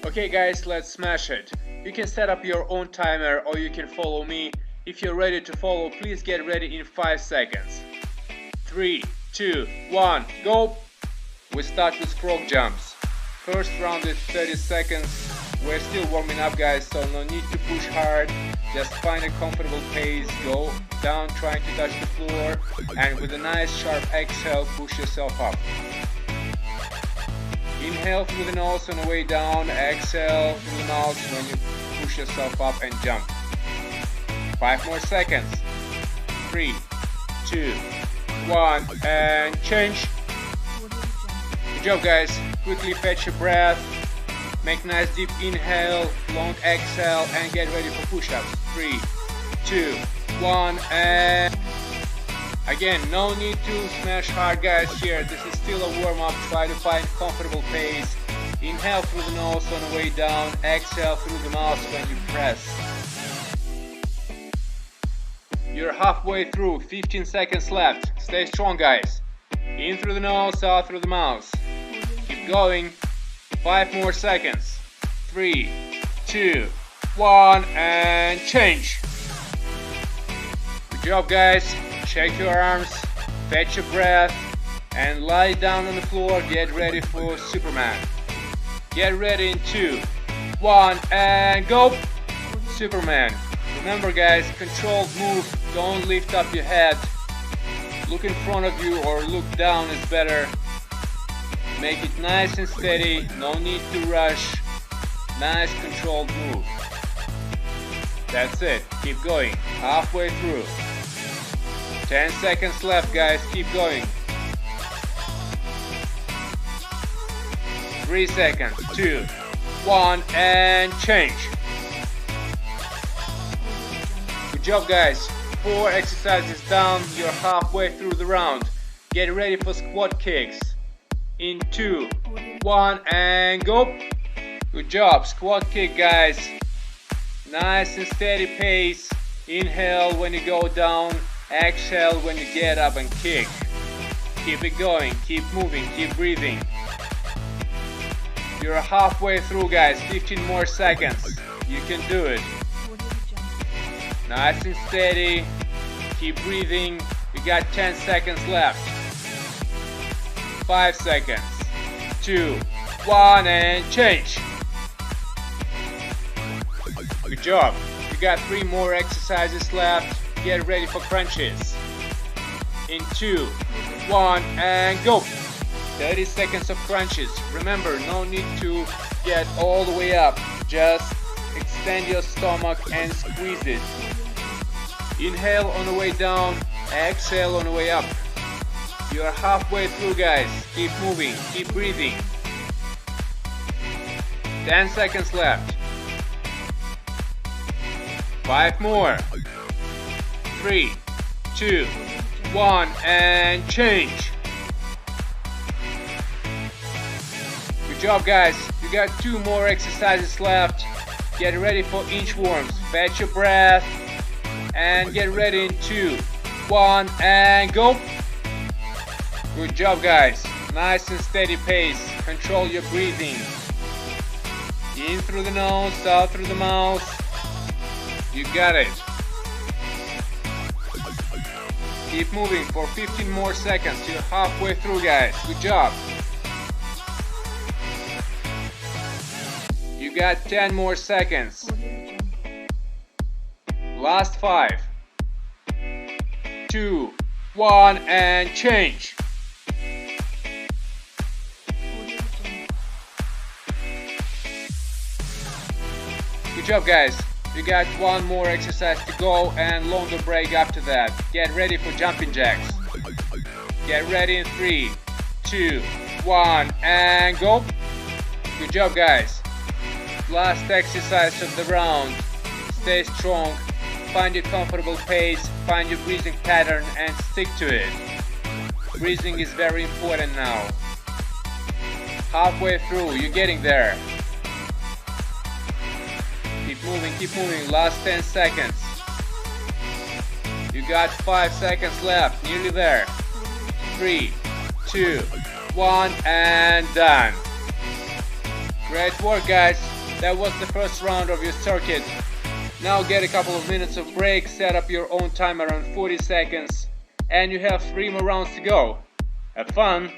Okay guys, let's smash it. You can set up your own timer or you can follow me. If you're ready to follow, please get ready in 5 seconds. 3, 2, 1, go! We start with frog jumps. First round is 30 seconds. We're still warming up guys, so no need to push hard. Just find a comfortable pace, go down trying to touch the floor, and with a nice sharp exhale, push yourself up. Inhale through the nose on the way down, exhale through the mouth when you push yourself up and jump. 5 more seconds. 3, 2, 1, and change. Good job guys. Quickly fetch your breath. Make nice deep inhale, long exhale, and get ready for push-ups. 3, 2, 1, and again, no need to smash hard guys here. This is still a warm-up. Try to find comfortable pace. Inhale through the nose on the way down, exhale through the mouth when you press. You're halfway through, 15 seconds left. Stay strong guys. In through the nose, out through the mouth. Keep going. 5 more seconds. 3, 2, 1, and change. Good job guys. Check your arms, fetch your breath, and lie down on the floor. Get ready for Superman. Get ready in 2, 1, and go! Superman. Remember guys, controlled move. Don't lift up your head. Look in front of you or look down is better. Make it nice and steady. No need to rush. Nice controlled move. That's it. Keep going. Halfway through. 10 seconds left guys, keep going. 3 seconds, 2, 1, and change. Good job guys. 4 exercises down, you're halfway through the round. Get ready for squat kicks. In 2, 1, and go. Good job, squat kick guys. Nice and steady pace. Inhale when you go down. Exhale when you get up and kick. Keep it going, keep moving, keep breathing. You're halfway through guys, 15 more seconds. You can do it. Nice and steady. Keep breathing. You got 10 seconds left. 5 seconds. 2, 1, and change. Good job. You got 3 more exercises left. Get ready for crunches. In 2, 1, and go. 30 seconds of crunches. Remember, no need to get all the way up. Just extend your stomach and squeeze it. Inhale on the way down, exhale on the way up. You're halfway through guys. Keep moving, keep breathing. 10 seconds left. 5 more. 3, 2, 1, and change. Good job guys. You got 2 more exercises left. Get ready for inchworms. Fetch your breath and get ready in 2, 1, and go. Good job guys. Nice and steady pace. Control your breathing. In through the nose, out through the mouth. You got it. Keep moving for 15 more seconds. You're halfway through guys. Good job. You got 10 more seconds. Last 5, 2, 1, and change. Good job guys. You got 1 more exercise to go and longer break after that. Get ready for jumping jacks. Get ready in 3, 2, 1, and go. Good job guys. Last exercise of the round. Stay strong. Find your comfortable pace. Find your breathing pattern and stick to it. Breathing is very important now. Halfway through, you're getting there. Keep moving, last 10 seconds. You got 5 seconds left, nearly there. 3, 2, 1, and done. Great work guys. That was the first round of your circuit. Now get a couple of minutes of break, set up your own timer on 40 seconds, and you have 3 more rounds to go. Have fun!